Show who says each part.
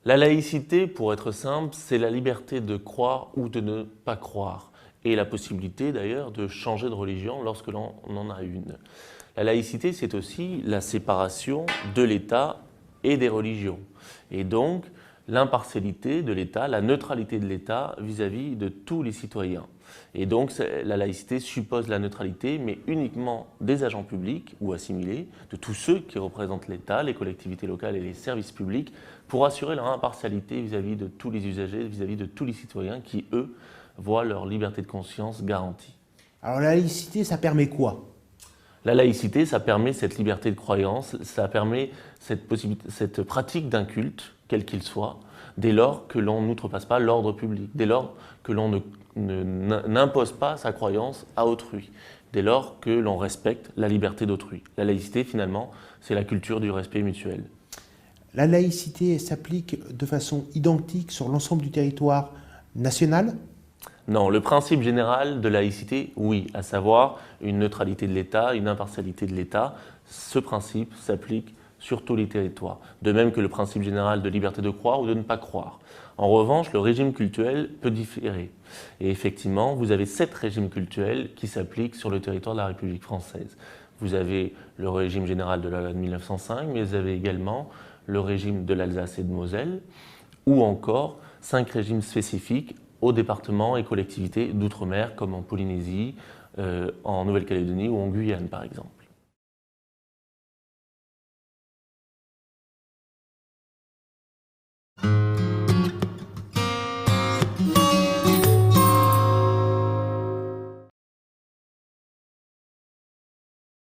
Speaker 1: La laïcité, pour être simple, c'est la liberté de croire ou de ne pas croire, et la possibilité d'ailleurs de changer de religion lorsque l'on en a une. La laïcité, c'est aussi la séparation de l'État et des religions, et donc l'impartialité de l'État, la neutralité de l'État vis-à-vis de tous les citoyens. Et donc la laïcité suppose la neutralité, mais uniquement des agents publics ou assimilés, de tous ceux qui représentent l'État, les collectivités locales et les services publics, pour assurer leur impartialité vis-à-vis de tous les usagers, vis-à-vis de tous les citoyens qui, eux, voient leur liberté de conscience garantie.
Speaker 2: Alors la laïcité, ça permet quoi?
Speaker 1: La laïcité, ça permet cette liberté de croyance, ça permet cette pratique d'un culte, quel qu'il soit, dès lors que l'on n'outrepasse pas l'ordre public, dès lors que l'on n'impose pas sa croyance à autrui, dès lors que l'on respecte la liberté d'autrui. La laïcité, finalement, c'est la culture du respect mutuel.
Speaker 2: La laïcité s'applique de façon identique sur l'ensemble du territoire national?
Speaker 1: Non, le principe général de laïcité, oui, à savoir une neutralité de l'État, une impartialité de l'État, ce principe s'applique sur tous les territoires, de même que le principe général de liberté de croire ou de ne pas croire. En revanche, le régime cultuel peut différer. Et effectivement, vous avez 7 régimes cultuels qui s'appliquent sur le territoire de la République française. Vous avez le régime général de la loi de 1905, mais vous avez également le régime de l'Alsace et de Moselle, ou encore 5 régimes spécifiques aux départements et collectivités d'outre-mer, comme en Polynésie, en Nouvelle-Calédonie ou en Guyane, par exemple.